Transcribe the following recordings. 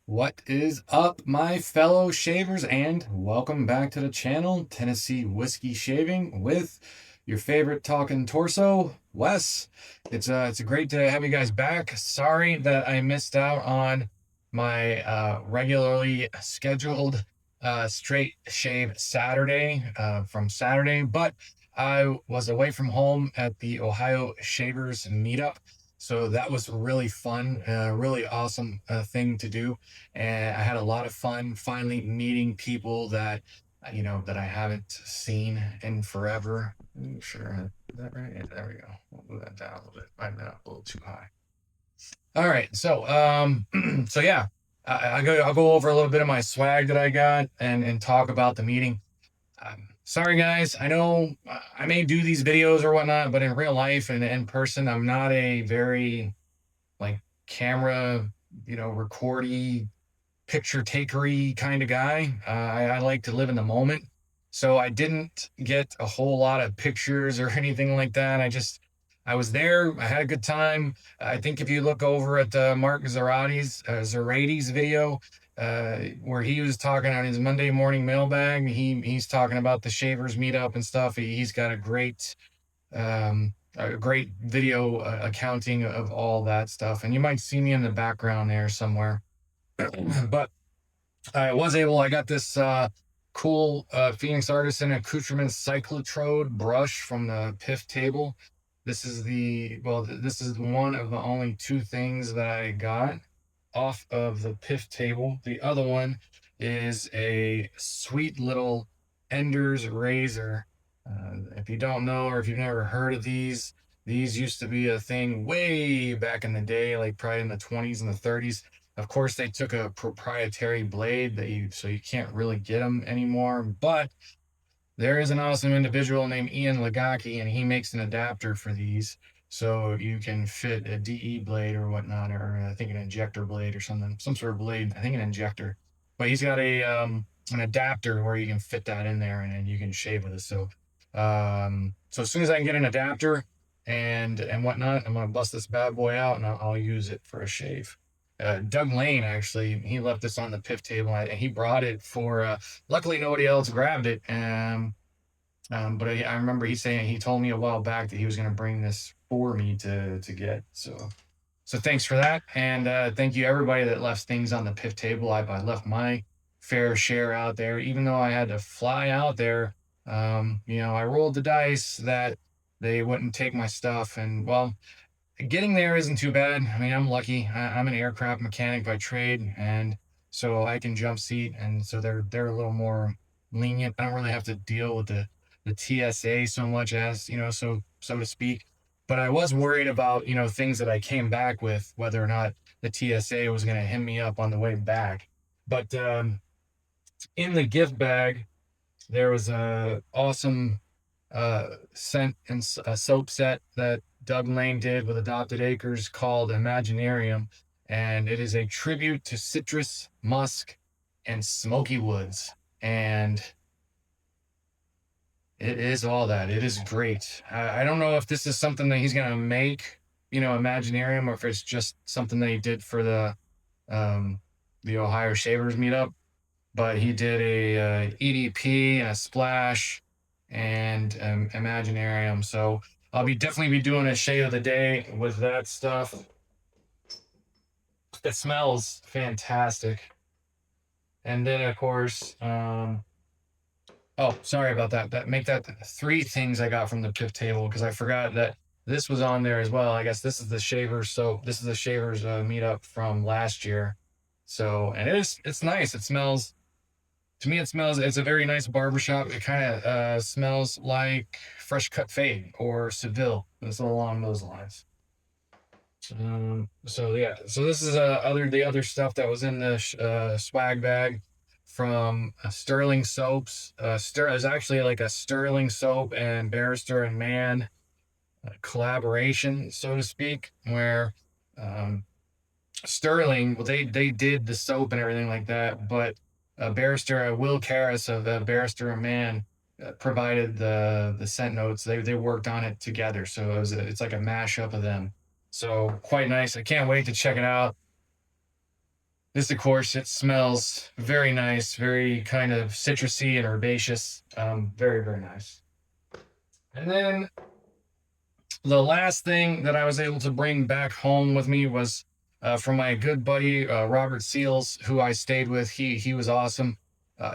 What is up, my fellow shavers, and welcome back to the channel, Tennessee Whiskey Shaving, with your favorite talking torso, Wes. It's a great to have you guys back. Sorry that I missed out on my regularly scheduled straight shave Saturday from Saturday, but I was away from home at the Ohio Shavers Meetup. So that was really fun, really awesome thing to do. And I had a lot of fun finally meeting people that that I haven't seen in forever. Sure, is that right? Yeah, there we go. We'll move that down a little bit. Might have been up a little too high. All right, so so yeah, I'll go over a little bit of my swag that I got and talk about the meeting. Sorry guys, I know I may do these videos or whatnot, but in real life and in person, I'm not a very like camera, recordy picture takery kind of guy. I like to live in the moment. So I didn't get a whole lot of pictures or anything like that. I was there. I had a good time. I think if you look over at Mark Zarati's video, where he was talking on his Monday morning mailbag, he's talking about the Shavers meetup and stuff. He's got a great video accounting of all that stuff. And you might see me in the background there somewhere. But I got this cool Phoenix Artisan Accoutrement Cyclotrode brush from the PIF table. This is one of the only two things that I got off of the PIF table. The other one is a sweet little Ender's razor. If you don't know, or if you've never heard of these used to be a thing way back in the day, like probably in the 20s and the 30s. Of course, they took a proprietary blade so you can't really get them anymore. But there is an awesome individual named Ian Lagaki, and he makes an adapter for these, so you can fit a DE blade or whatnot, or I think an injector blade or something, some sort of blade. I think an injector, but he's got a an adapter where you can fit that in there, and then you can shave with it. So as soon as I can get an adapter and whatnot, I'm gonna bust this bad boy out and I'll use it for a shave. Doug Lane, actually, he left this on the PIF table and he brought it for, luckily nobody else grabbed it. But I remember he told me a while back that he was going to bring this for me to get. So thanks for that. And thank you everybody that left things on the PIF table. I left my fair share out there, even though I had to fly out there. I rolled the dice that they wouldn't take my stuff. And well, getting there isn't too bad. I mean, I'm lucky. I'm an aircraft mechanic by trade, and so I can jump seat, and so they're a little more lenient. I don't really have to deal with the TSA so much as so to speak. But I was worried about things that I came back with, whether or not the TSA was going to hit me up on the way back. But in the gift bag, there was a awesome scent and a soap set that Doug Lane did with Adopted Acres called Imaginarium, and it is a tribute to citrus, musk, and smoky woods. And it is all that. It is great. I don't know if this is something that he's gonna make, Imaginarium, or if it's just something that he did for the Ohio Shavers meetup. But he did a EDP and a splash and Imaginarium. So I'll definitely be doing a shade of the day with that stuff. It smells fantastic. And then of course, oh, sorry about that. Make that three things I got from the PIF table, because I forgot that this was on there as well. I guess this is the Shavers. So this is the Shavers meetup from last year. So, and it's nice. It smells. To me, it's a very nice barbershop. It kind of smells like fresh cut fade or Seville. It's along those lines. So yeah, so this is the other stuff that was in the swag bag from Sterling Soaps. Is actually like a Sterling Soap and Barrister and Mann collaboration, so to speak, where Sterling, well, they did the soap and everything like that, but Barrister Will Karras of Barrister and Mann provided the scent notes. They worked on it together, so it's like a mashup of them. So quite nice. I can't wait to check it out. This, of course, it smells very nice, very kind of citrusy and herbaceous. Very, very nice. And then the last thing that I was able to bring back home with me was from my good buddy Robert Seals, who I stayed with. He was awesome.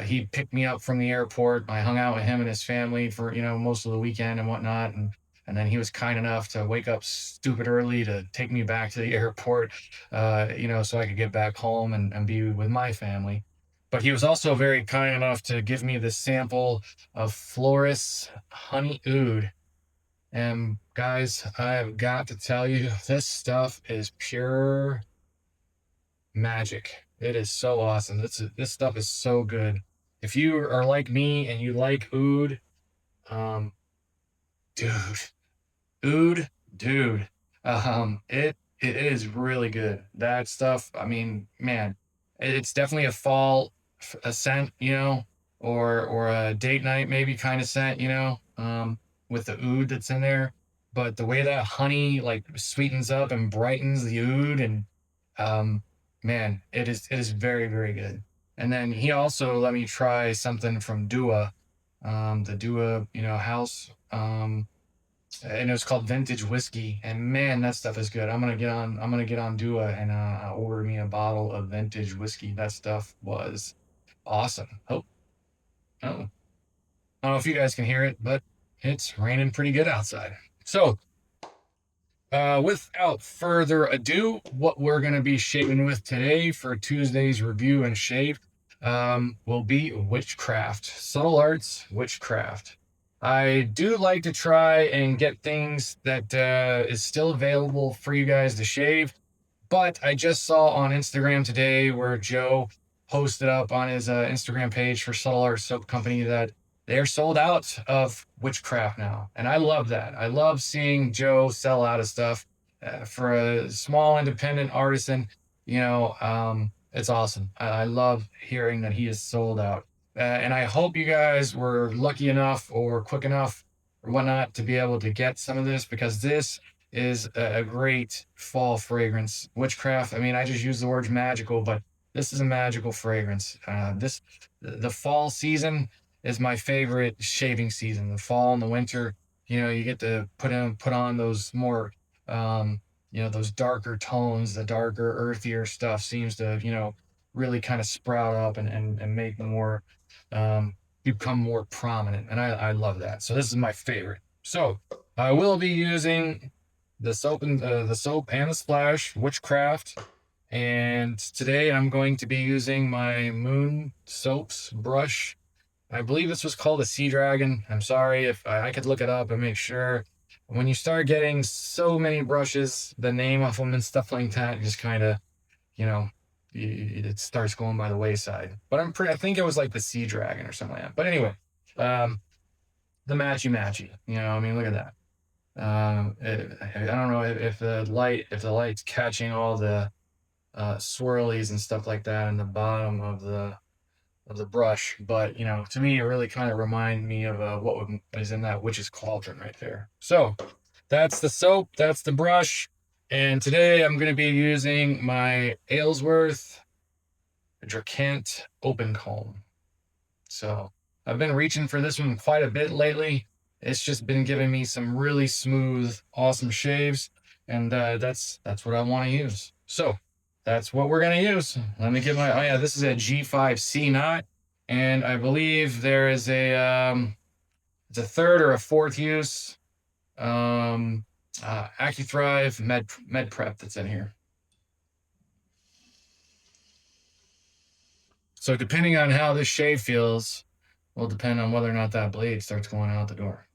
He picked me up from the airport. I hung out with him and his family for most of the weekend and whatnot, and then he was kind enough to wake up stupid early to take me back to the airport, so I could get back home and be with my family. But he was also very kind enough to give me the sample of Floris Honey Oud. And guys, I've got to tell you, this stuff is pure magic. It is so awesome. This stuff is so good. If you are like me and you like oud, um, dude, Oud, dude. It is really good. That stuff. I mean, man, it's definitely a fall a scent, or a date night maybe kind of scent, with the oud that's in there. But the way that honey like sweetens up and brightens the oud, and um, man, it is very very good. And then he also let me try something from Dua, the Dua, house. And it was called Vintage Whiskey. And man, that stuff is good. I'm gonna get on Dua and order me a bottle of vintage whiskey. That stuff was awesome. Oh, I don't know if you guys can hear it, but it's raining pretty good outside. So, without further ado, what we're going to be shaving with today for Tuesday's review and shave will be Witchcraft. Subtle Arts Witchcraft. I do like to try and get things that is still available for you guys to shave, but I just saw on Instagram today where Joe posted up on his Instagram page for Subtle Art Soap Company that they're sold out of Witchcraft now. And I love that. I love seeing Joe sell out of stuff for a small independent artisan. It's awesome. I love hearing that he is sold out. And I hope you guys were lucky enough or quick enough or whatnot to be able to get some of this, because this is a great fall fragrance. Witchcraft, I mean, I just use the words magical, but this is a magical fragrance. The fall season is my favorite shaving season. The fall and the winter, you get to put on those more, those darker tones. The darker, earthier stuff seems to, really kind of sprout up and make more, um, become more prominent. And I love that. So this is my favorite. So I will be using the soap and the splash Witchcraft, and today I'm going to be using my Moon Soaps brush. I believe this was called a Sea Dragon. I'm sorry if I could look it up and make sure. When you start getting so many brushes, the name of them and stuff like that just kind of, you know it starts going by the wayside. But I think it was like the Sea Dragon or something like that. But anyway, um the matchy, I mean, look at that. I don't know if the light's catching all the swirlies and stuff like that in the bottom of the brush, but to me, it really kind of reminded me of what is in that witch's cauldron right there. So that's the soap, that's the brush, and today I'm going to be using my Aylesworth Dracant Open Comb. So I've been reaching for this one quite a bit lately. It's just been giving me some really smooth, awesome shaves, and that's what I want to use. So that's what we're gonna use. Let me get my. Oh yeah, this is a G5C knot, and I believe there is it's a third or a fourth use, AccuThrive Med Prep that's in here. So depending on how this shave feels, will depend on whether or not that blade starts going out the door.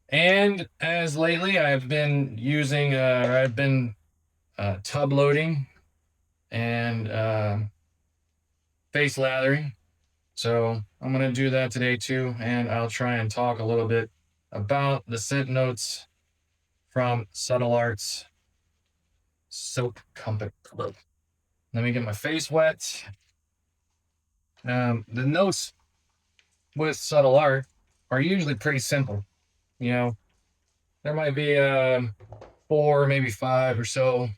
And as lately, I've been tub loading and face lathering. So I'm going to do that today too. And I'll try and talk a little bit about the scent notes from Subtle Arts Soap Company. Let me get my face wet. The notes with Subtle Art are usually pretty simple. You know, there might be 4, maybe 5 or so.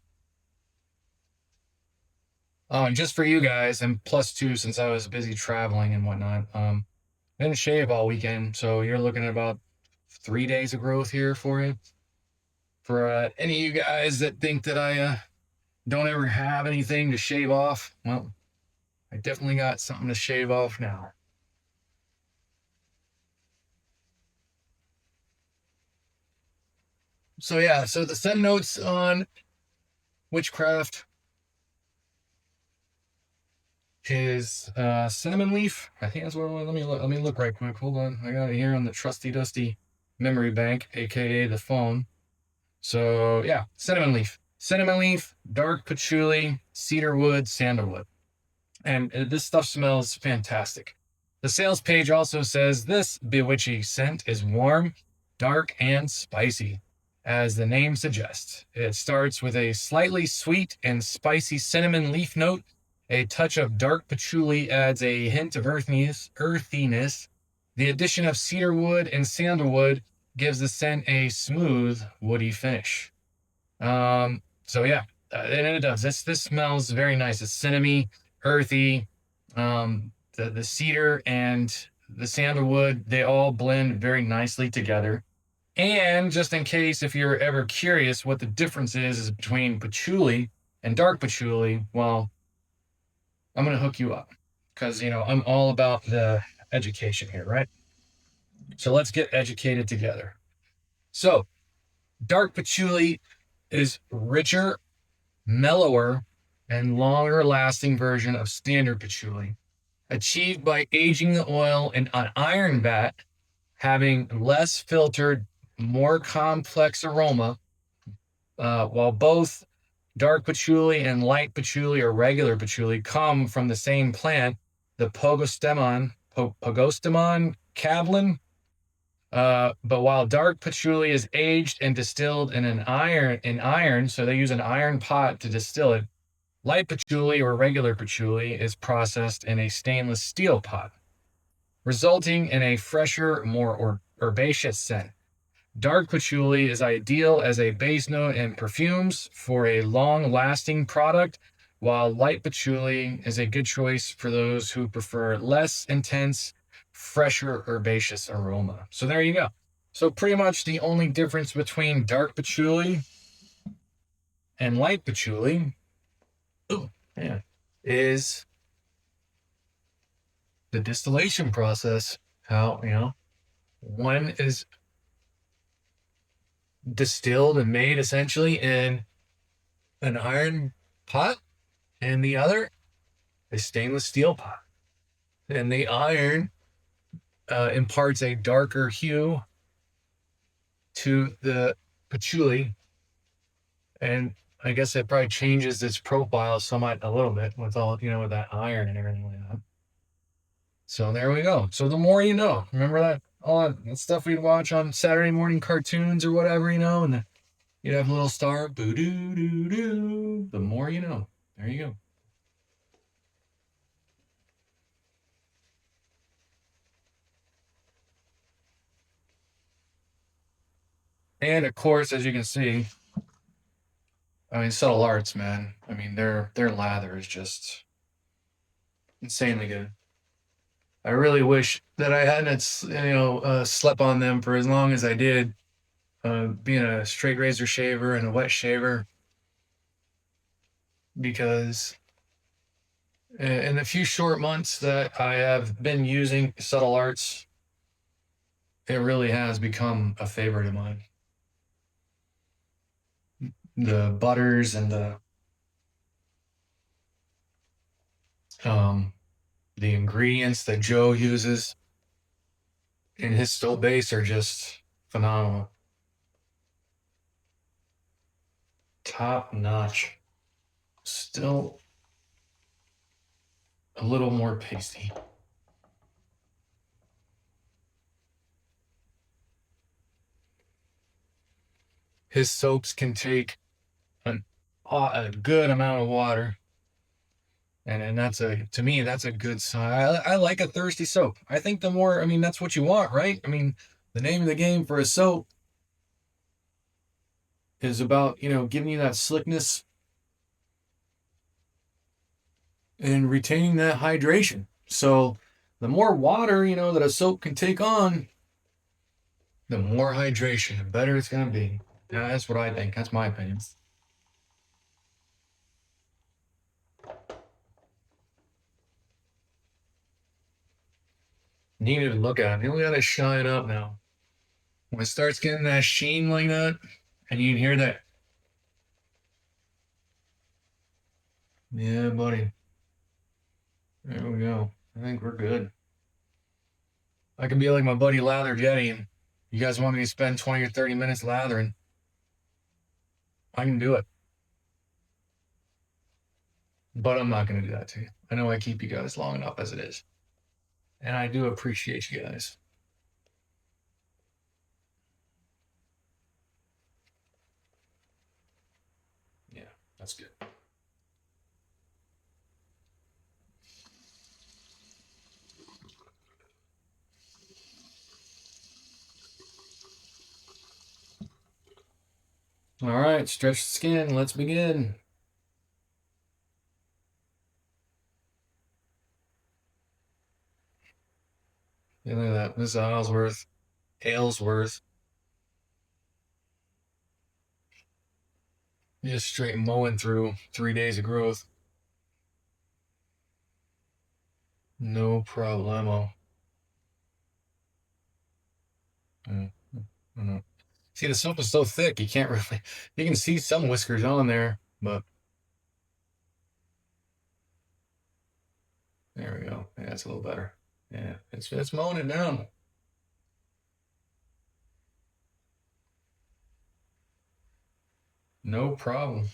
Oh, and just for you guys, and plus 2 since I was busy traveling and whatnot. I didn't shave all weekend, so you're looking at about 3 days of growth here for you. For any of you guys that think that I don't ever have anything to shave off, well, I definitely got something to shave off now. So yeah, so the scent notes on Witchcraft is cinnamon leaf. I think that's what. Let me look. Let me look right quick. Hold on, I got it here on the trusty dusty memory bank, aka the phone. So yeah, cinnamon leaf, dark patchouli, cedarwood, sandalwood. And this stuff smells fantastic. The sales page also says this bewitching scent is warm, dark, and spicy. As the name suggests, it starts with a slightly sweet and spicy cinnamon leaf note. A touch of dark patchouli adds a hint of earthiness. The addition of cedarwood and sandalwood gives the scent a smooth, woody finish. So yeah, and it does. This smells very nice. It's cinnamony, earthy. The cedar and the sandalwood, they all blend very nicely together. And just in case if you're ever curious what the difference is between patchouli and dark patchouli, well, I'm gonna hook you up because I'm all about the education here, right? So let's get educated together. So dark patchouli is richer, mellower, and longer lasting version of standard patchouli, achieved by aging the oil in an iron vat, having less filtered, more complex aroma, while both dark patchouli and light patchouli or regular patchouli come from the same plant, the Pogostemon cablin. But while dark patchouli is aged and distilled in iron, so they use an iron pot to distill it. Light patchouli or regular patchouli is processed in a stainless steel pot, resulting in a fresher, more herbaceous scent. Dark patchouli is ideal as a base note in perfumes for a long-lasting product, while light patchouli is a good choice for those who prefer less intense, fresher, herbaceous aroma. So there you go. So pretty much the only difference between dark patchouli and light patchouli, ooh, yeah, is the distillation process. How, one is distilled and made essentially in an iron pot, and the other is stainless steel pot. And the iron imparts a darker hue to the patchouli, and I guess it probably changes its profile somewhat a little bit with all with that iron and everything like that. So there we go. So the more you know. Remember that all that stuff we'd watch on Saturday morning cartoons or whatever, and you'd have a little star, boo doo doo doo. The more you know. There you go. And of course, as you can see, I mean, Subtle Arts, man. I mean, their lather is just insanely good. I really wish that I hadn't, slept on them for as long as I did. Being a straight razor shaver and a wet shaver, because in the few short months that I have been using Subtle Arts, it really has become a favorite of mine. The butters and um, the ingredients that Joe uses in his soap base are just phenomenal. Top notch. Still a little more pasty. His soaps can take a good amount of water, and that's to me that's a good sign. I like a thirsty soap. I think the more, I mean, that's what you want, right? I mean, the name of the game for a soap is about, giving you that slickness and retaining that hydration. So the more water, that a soap can take on, the more hydration, the better it's going to be. Yeah, that's what I think. That's my opinion. You need to look at it. You got to shine up now. When it starts getting that sheen like that, and you can hear that, yeah, buddy. There we go. I think we're good. I can be like my buddy Lather Jetty, and you guys want me to spend 20 or 30 minutes lathering, I can do it. But I'm not going to do that to you. I know I keep you guys long enough as it is. And I do appreciate you guys. Yeah, that's good. All right, stretch the skin. Let's begin. Yeah, look at that. This is Aylesworth. Aylesworth. Just straight mowing through 3 days of growth. No problemo. See, the soap is so thick, you can't really. You can see some whiskers on there, but there we go. Yeah, it's a little better. Yeah, it's mowing it down. No problem.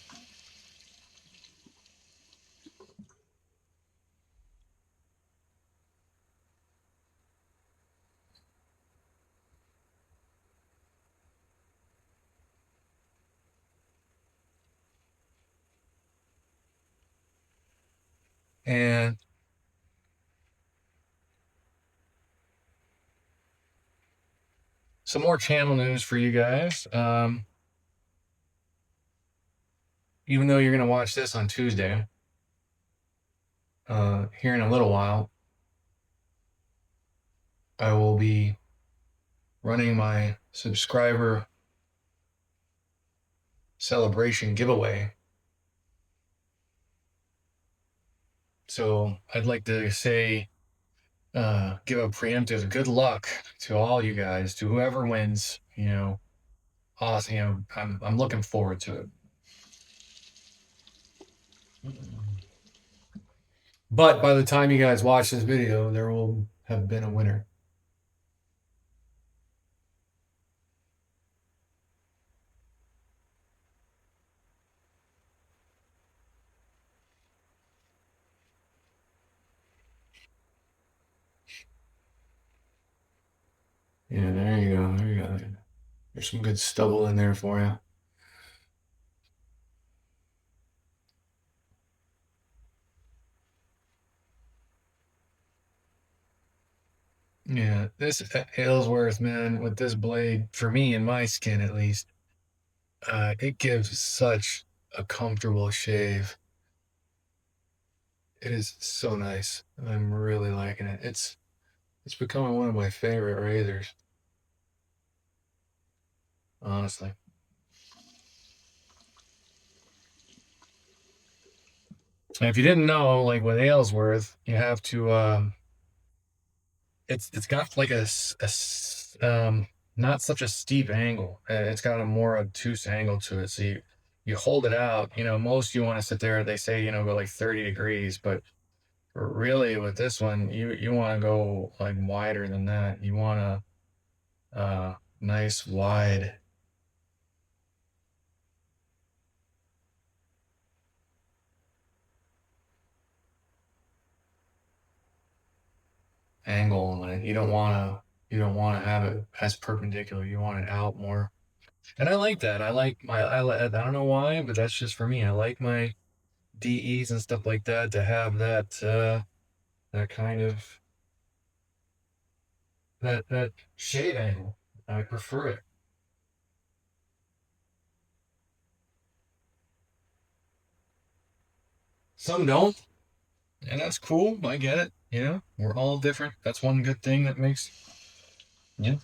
And some more channel news for you guys. Even though you're gonna watch this on Tuesday, here in a little while, I will be running my subscriber celebration giveaway. So I'd like to say, give a preemptive good luck to all you guys, to whoever wins. Awesome. I'm looking forward to it. But by the time you guys watch this video, there will have been a winner. Yeah, there you go. There you go. There's some good stubble in there for you. Yeah, this Aylesworth, man, with this blade, for me, in my skin at least, it gives such a comfortable shave. It is so nice. I'm really liking it. It's becoming one of my favorite razors, honestly. And if you didn't know, like with Aylesworth, you have to it's got like not such a steep angle. It's got a more obtuse angle to it. So you hold it out. Most you want to sit there. They say go like 30 degrees, but really with this one, you want to go like wider than that. You want a nice wide angle on it. You don't want to have it as perpendicular. You want it out more. And I like that. I don't know why, but that's just for me. I like my DEs and stuff like that to have that kind of that shade angle. I prefer it. Some don't, and that's cool. I get it. You know, we're all different. That's one good thing that makes, yeah.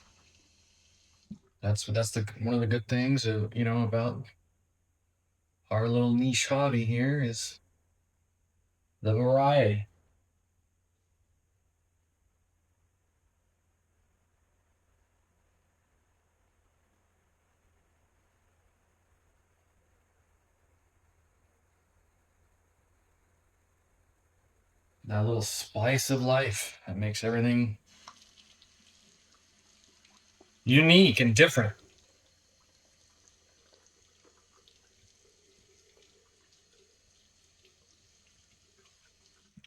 That's the one of the good things, about our little niche hobby here is the variety. That little spice of life that makes everything unique and different.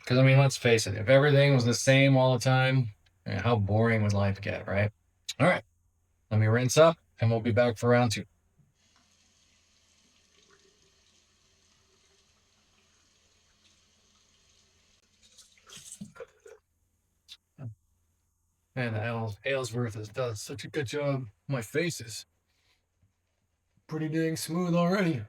Because I mean, let's face it, if everything was the same all the time, how boring would life get, right? All right, let me rinse up, and we'll be back for round two. Man, the Aylesworth has done such a good job. My face is pretty dang smooth already.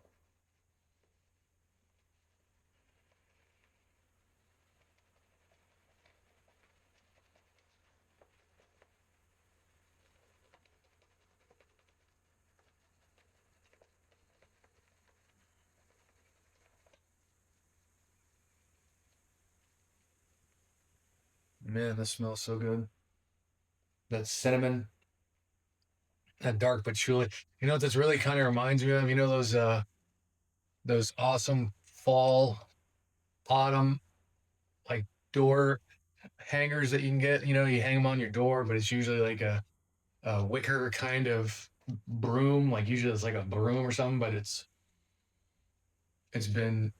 Man, this smells so good. That cinnamon, that dark patchouli. You know what this really kind of reminds me of? You know those awesome fall, autumn, like door hangers that you can get. You know, you hang them on your door, but it's usually like a wicker kind of broom. Like usually it's like a broom or something, but it's been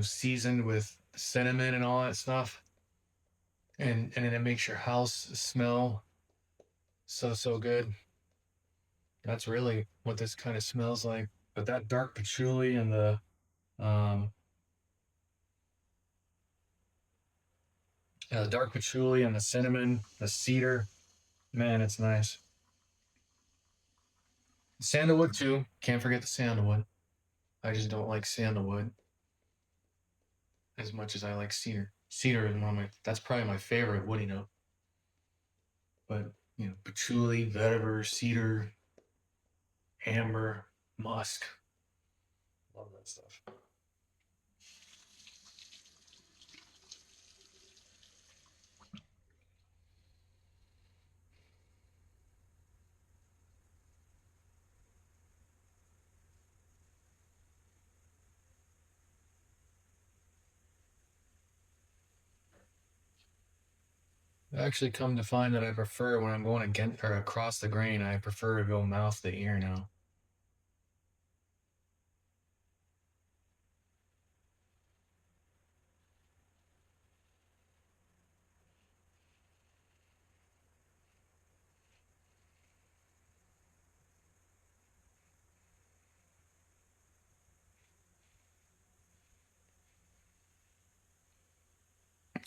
seasoned with cinnamon and all that stuff, and then it makes your house smell so good. That's really what this kind of smells like. But that dark patchouli and um the dark patchouli and the cinnamon, the cedar, man, it's nice. Sandalwood too. Can't forget the sandalwood. I just don't like sandalwood as much as I like cedar. Cedar is one of my that's probably my favorite woody note. But patchouli, vetiver, cedar, amber, musk. Love that stuff. I actually come to find that I prefer when I'm going against or across the grain, I prefer to go mouth to ear now.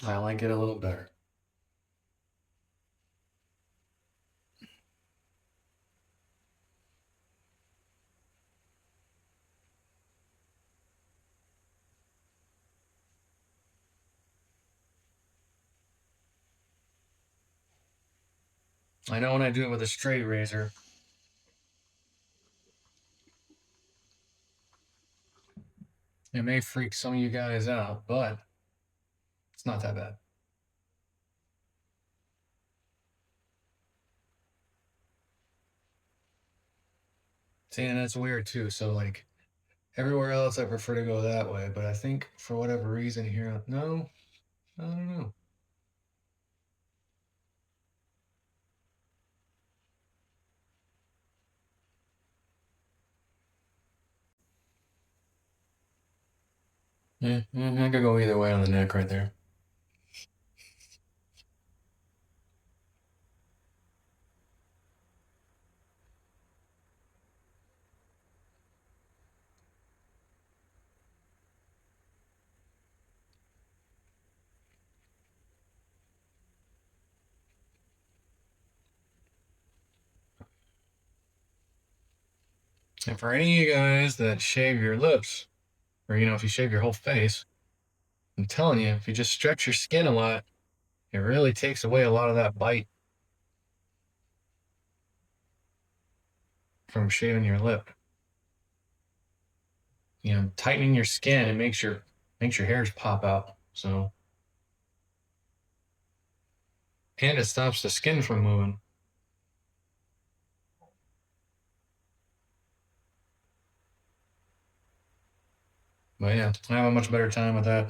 I like it a little better. I know when I do it with a straight razor, it may freak some of you guys out, but it's not that bad. See, and that's weird too. So like everywhere else, I prefer to go that way, but I think for whatever reason here, no, I don't know. Yeah, I could go either way on the neck right there. And for any of you guys that shave your lips, or if you shave your whole face, I'm telling you, if you just stretch your skin a lot, it really takes away a lot of that bite from shaving your lip. Tightening your skin, it makes your hairs pop out. So, and it stops the skin from moving. But yeah, I have a much better time with that.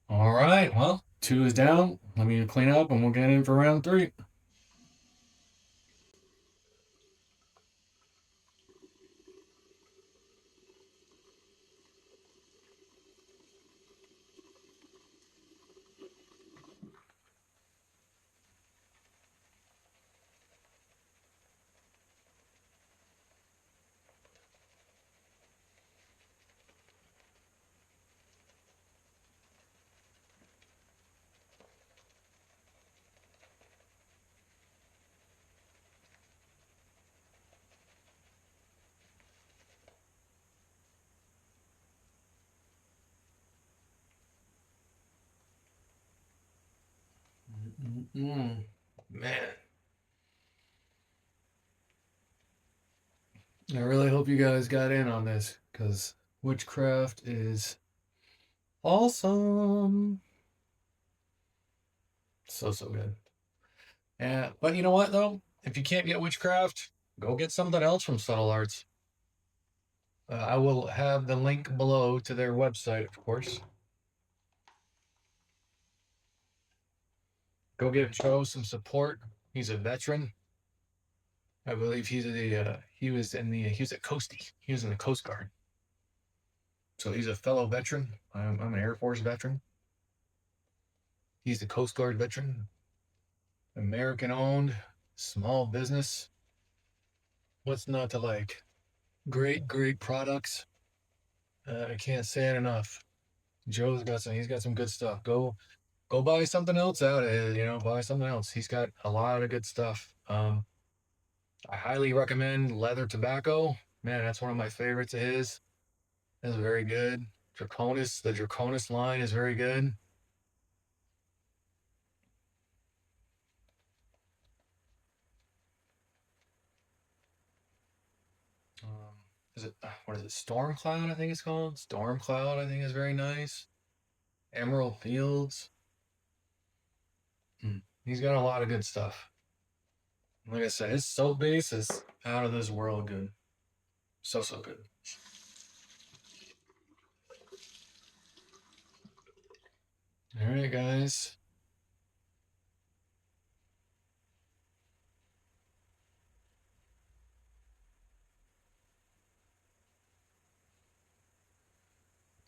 All right, well, two is down. Let me clean up and we'll get in for round three. Mm-mm. Man, I really hope you guys got in on this because witchcraft is awesome. So, so good. Yeah, but you know what though? If you can't get witchcraft, go get something else from Subtle Arts. I will have the link below to their website, of course. Go give Joe some support. He's a veteran. I believe he was at Coastie. He was in the Coast Guard. So he's a fellow veteran. I'm an Air Force veteran. He's the Coast Guard veteran. American owned, small business. What's not to like? Great, great products. I can't say it enough. He's got some good stuff. Go buy something else out. Buy something else. He's got a lot of good stuff. I highly recommend leather tobacco. Man, that's one of my favorites of his. That's very good. The Draconis line is very good. Um, what is it? Storm Cloud, I think it's called. Storm Cloud, I think is very nice. Emerald Fields. He's got a lot of good stuff. Like I said, his soap base is out of this world good. So, so good. All right, guys.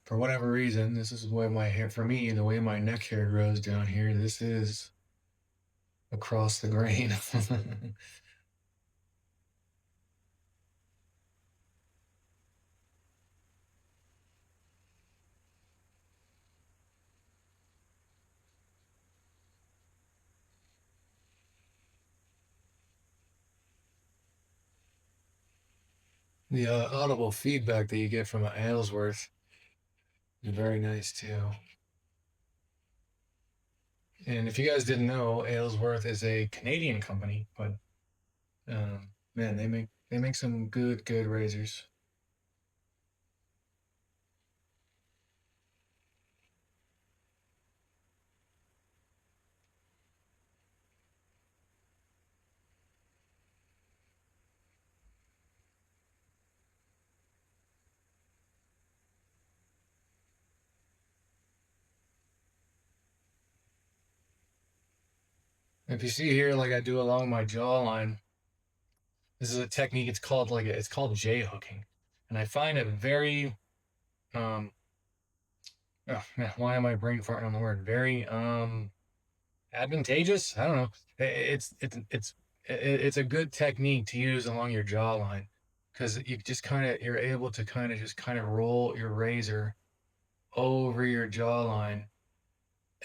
For whatever reason, this is the way my hair, for me, the way my neck hair grows down here, this is across the grain. The audible feedback that you get from an Aylesworth is very nice too. And if you guys didn't know, Aylesworth is a Canadian company, but man, they make some good razors. If you see here, like I do along my jawline, this is a technique. It's called J hooking, and I find it very oh man, why am I brain farting on the word? Very advantageous. I don't know. It's a good technique to use along your jawline because you're able to kind of roll your razor over your jawline,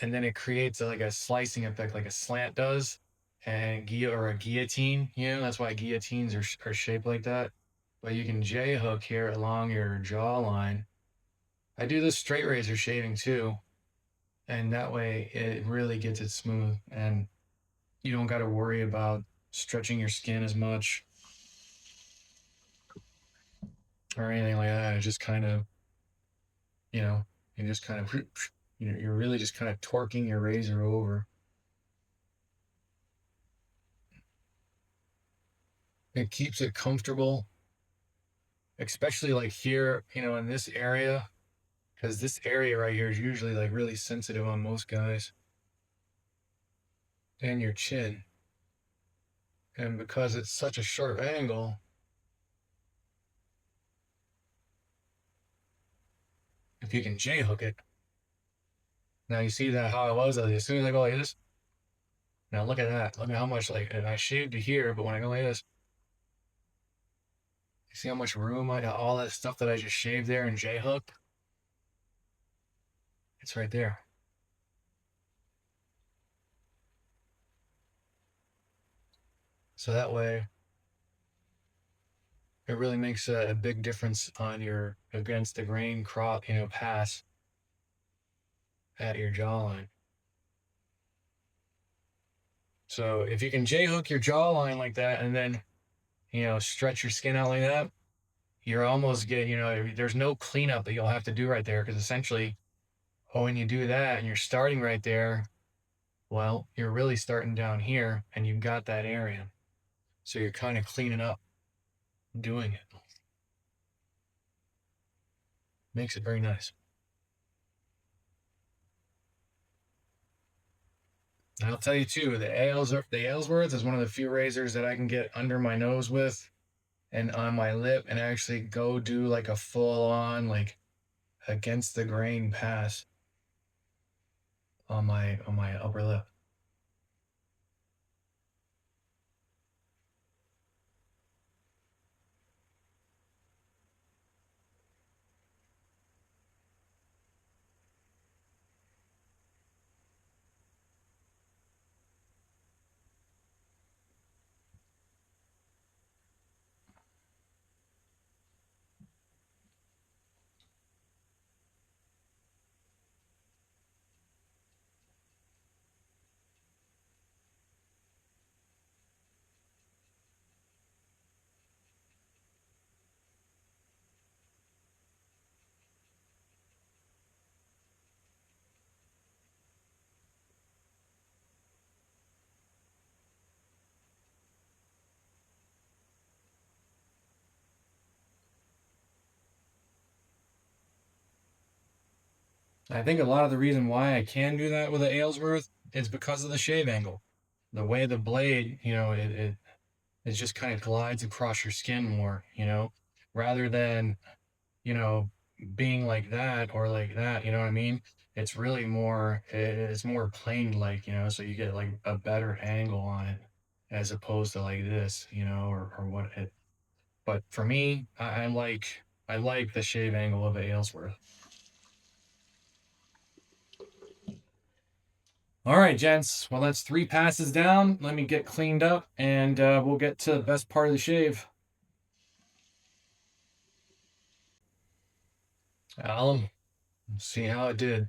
and then it creates like a slicing effect, like a slant does, and a guillotine. That's why guillotines are shaped like that. but you can J hook here along your jawline. I do this straight razor shaving too, and that way it really gets it smooth, and you don't got to worry about stretching your skin as much or anything like that. It just kind of, you know, you just kind of, you're really just kind of torquing your razor over. It keeps it comfortable, especially like here, in this area, because this area right here is usually like really sensitive on most guys, and your chin. And because it's such a sharp angle, if you can J hook it, now you see that how it was as soon as I go like this. Now look at that. Look at how much like, and I shaved to here, but when I go like this, you see how much room I got, all that stuff that I just shaved there and J hooked? It's right there. So that way, it really makes a big difference on your against the grain crop, pass at your jawline. So if you can J hook your jawline like that and then, stretch your skin out like that, you're almost getting, there's no cleanup that you'll have to do right there because essentially, when you do that and you're starting right there, well, you're really starting down here and you've got that area. So you're kind of cleaning up doing it. Makes it very nice. And I'll tell you too, the Aylesworth is one of the few razors that I can get under my nose with and on my lip and actually go do like a full on like against the grain pass on my upper lip. I think a lot of the reason why I can do that with the Aylesworth is because of the shave angle. The way the blade, it just kind of glides across your skin more, rather than, you know, being like that or like that, you know what I mean? It's really more, it's more plain like, so you get like a better angle on it as opposed to like this, or what it, but for me, I like the shave angle of the Aylesworth. All right, gents. Well, that's 3 passes down. Let me get cleaned up and we'll get to the best part of the shave. Alum, see how it did.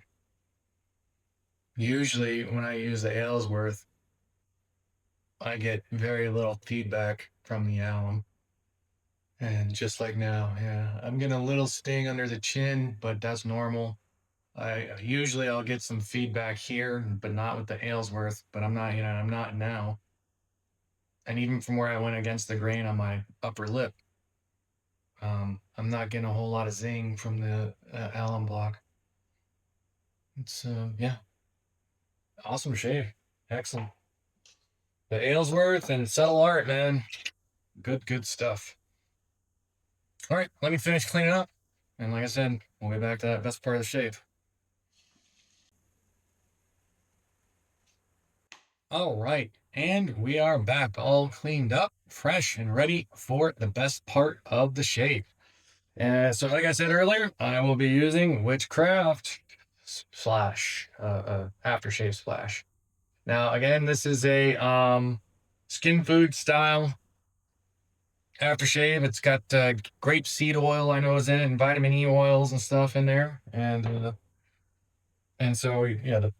Usually, when I use the Aylesworth, I get very little feedback from the alum. And just like now, yeah, I'm getting a little sting under the chin, but that's normal. I'll get some feedback here, but not with the Aylesworth. But I'm not now. And even from where I went against the grain on my upper lip, I'm not getting a whole lot of zing from the alum block. It's yeah, awesome shave, excellent. The Aylesworth and Subtle Art, man, good stuff. All right, let me finish cleaning up, and like I said, we'll get back to that best part of the shave. All right, and we are back, all cleaned up, fresh, and ready for the best part of the shave. And so, like I said earlier, I will be using Witchcraft Splash, aftershave splash. Now, again, this is a skin food style aftershave. It's got grape seed oil, I know, is in it, and vitamin E oils and stuff in there. And so yeah,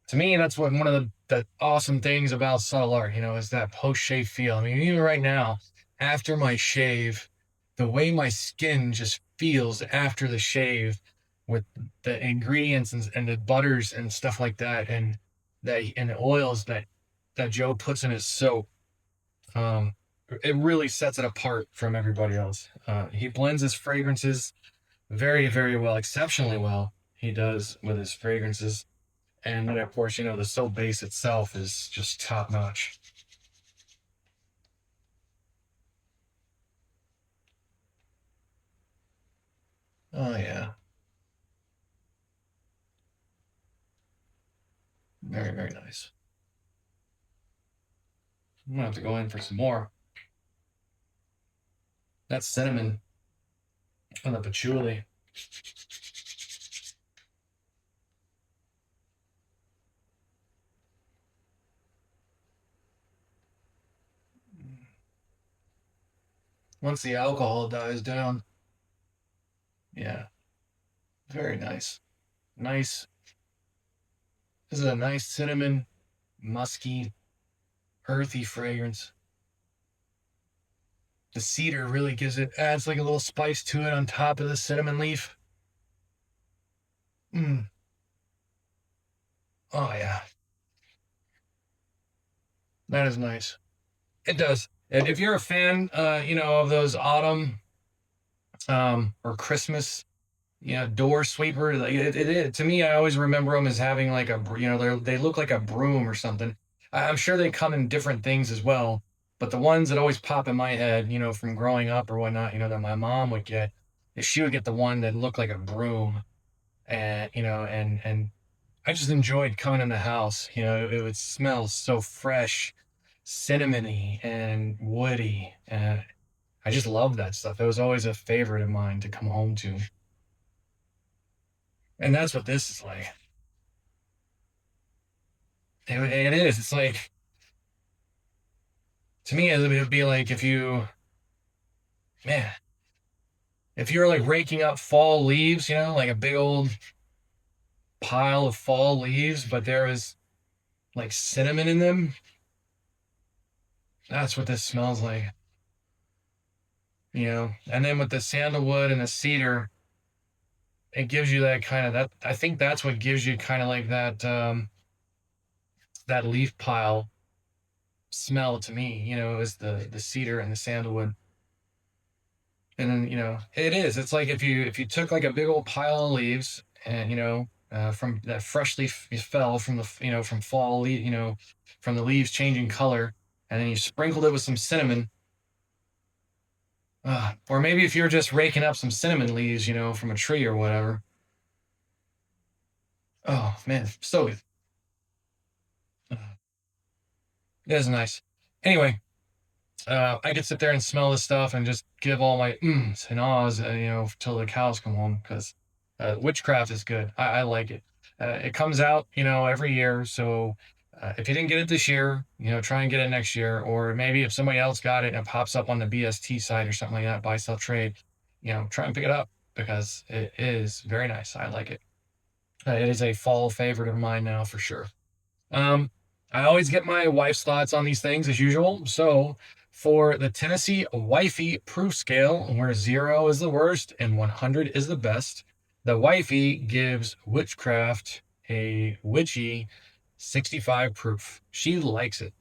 to me that's what one of the awesome things about subtle art, is that post shave feel. I mean, even right now, after my shave, the way my skin just feels after the shave, with the ingredients and the butters and stuff like that, and the oils that Joe puts in his soap, um, it really sets it apart from everybody else. He blends his fragrances very, very well, exceptionally well. He does with his fragrances, and then, of course, the soap base itself is just top notch. Oh, yeah. Very, very nice. I'm going to have to go in for some more. That's cinnamon and the patchouli. Once the alcohol dies down, yeah, very nice. Nice. This is a nice cinnamon, musky, earthy fragrance. The cedar really adds like a little spice to it on top of the cinnamon leaf. Mm. Oh, yeah. That is nice. It does. And if you're a fan, of those autumn or Christmas, door sweeper, like it to me, I always remember them as having like they look like a broom or something. I'm sure they come in different things as well, but the ones that always pop in my head, from growing up or whatnot, that my mom would get, is she would get the one that looked like a broom, and I just enjoyed coming in the house. It would smell so fresh, cinnamony and woody, and I just love that stuff. It was always a favorite of mine to come home to. And that's what this is like. It is. It's like, to me, it would be like man, if you were like raking up fall leaves, like a big old pile of fall leaves, but there was like cinnamon in them. That's what this smells like. And then with the sandalwood and the cedar, it gives you that kind of that. I think that's what gives you kind of like that leaf pile smell to me. Is the cedar and the sandalwood. And then, it is. It's like if you took like a big old pile of leaves, and from that freshly fell from the from fall, from the leaves changing color, and then you sprinkled it with some cinnamon. Or maybe if you're just raking up some cinnamon leaves, from a tree or whatever. Oh man, so good. Uh, It is nice. Anyway, I could sit there and smell this stuff and just give all my ums and ahs, till the cows come home, because witchcraft is good. I like it. It comes out, every year. So if you didn't get it this year, try and get it next year. Or maybe if somebody else got it and it pops up on the BST site or something like that, buy, sell, trade, try and pick it up, because it is very nice. I like it. It is a fall favorite of mine now for sure. Um, I always get my wife's thoughts on these things as usual. So, for the Tennessee Wifey Proof Scale, where 0 is the worst and 100 is the best, the Wifey gives Witchcraft a witchy 65 proof. She likes it.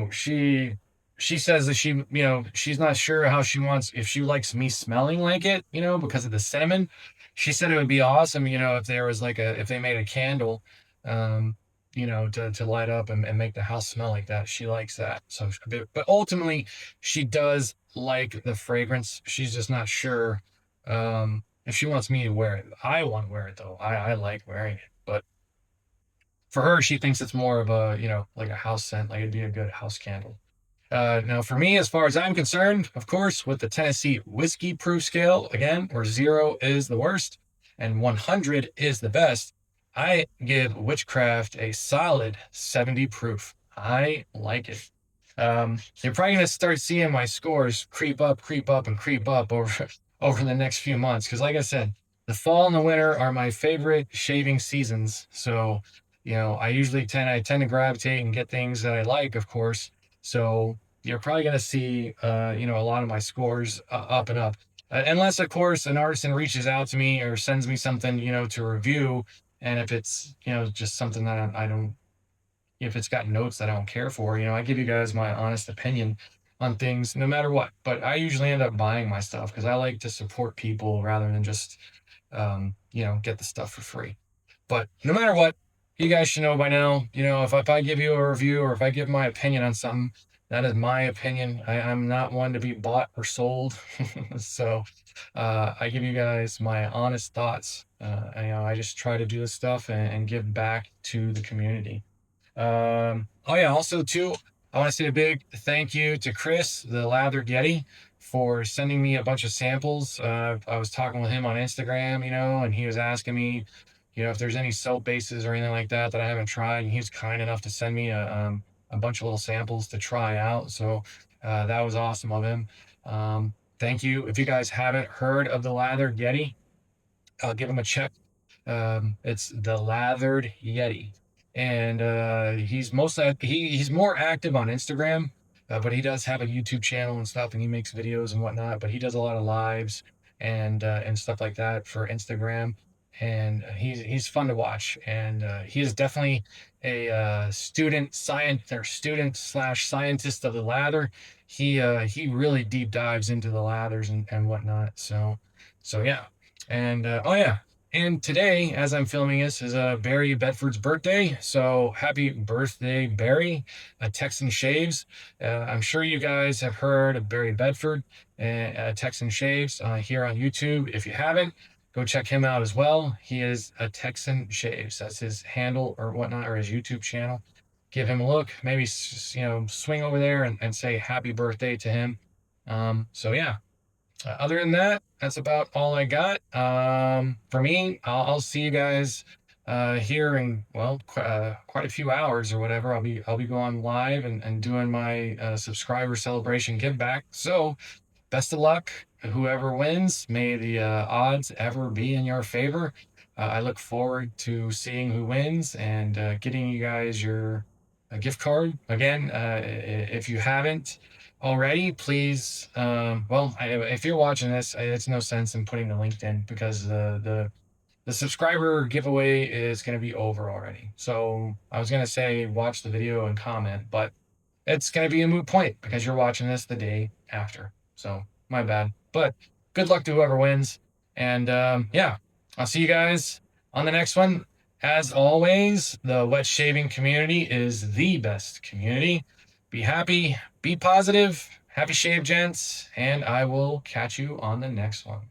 She says that she's not sure how she wants, if she likes me smelling like it, because of the cinnamon. She said it would be awesome, if there was like if they made a candle, um to light up and make the house smell like that. She likes that. So, but ultimately she does like the fragrance. She's just not sure if she wants me to wear it. I want to wear it though. I like wearing it, but for her, she thinks it's more of a, like a house scent, like it'd be a good house candle. Now, for me, as far as I'm concerned, of course, with the Tennessee Whiskey Proof Scale, again, where 0 is the worst and 100 is the best, I give Witchcraft a solid 70 proof. I like it. You're probably going to start seeing my scores creep up, and creep up over over the next few months. Because, like I said, the fall and the winter are my favorite shaving seasons. So, I tend to gravitate and get things that I like, of course. So you're probably going to see, a lot of my scores up and up. Unless, of course, an artisan reaches out to me or sends me something, to review. And if it's, just something that I don't, if it's got notes that I don't care for, I give you guys my honest opinion on things no matter what. But I usually end up buying my stuff because I like to support people rather than just, get the stuff for free. But no matter what, you guys should know by now, if I give you a review or if I give my opinion on something, that is my opinion. I'm not one to be bought or sold. So I give you guys my honest thoughts. I just try to do this stuff and give back to the community. Oh yeah, also too, I want to say a big thank you to Chris, the Lather Yeti, for sending me a bunch of samples. I was talking with him on Instagram, and he was asking me, if there's any soap bases or anything like that that I haven't tried. And he was kind enough to send me a bunch of little samples to try out. So that was awesome of him. Thank you. If you guys haven't heard of the Lather Yeti, I'll give him a check. It's the Lathered Yeti, and he's more active on Instagram, but he does have a YouTube channel and stuff, and he makes videos and whatnot. But he does a lot of lives and stuff like that for Instagram, and he's fun to watch. And he is definitely a student slash scientist of the lather. He really deep dives into the lathers and whatnot. So yeah. And oh yeah, and today, as I'm filming this, is Barry Bedford's birthday. So happy birthday, Barry, Texan Shaves. I'm sure you guys have heard of Barry Bedford, Texan Shaves, here on YouTube. If you haven't, go check him out as well. He is a Texan Shaves. That's his handle or whatnot, or his YouTube channel. Give him a look. Maybe, swing over there and say happy birthday to him. So yeah. Other than that, that's about all I got. For me, I'll see you guys here in, well, quite a few hours or whatever. I'll be going live and doing my subscriber celebration give back. So best of luck, whoever wins. May the odds ever be in your favor. I look forward to seeing who wins and getting you guys your gift card. Again, if you haven't already, please, if you're watching this, it's no sense in putting the link in because the subscriber giveaway is going to be over already. So I was going to say watch the video and comment, but it's going to be a moot point because you're watching this the day after. So my bad. But good luck to whoever wins. And yeah, I'll see you guys on the next one. As always, the wet shaving community is the best community. Be happy, be positive, happy shave, gents, and I will catch you on the next one.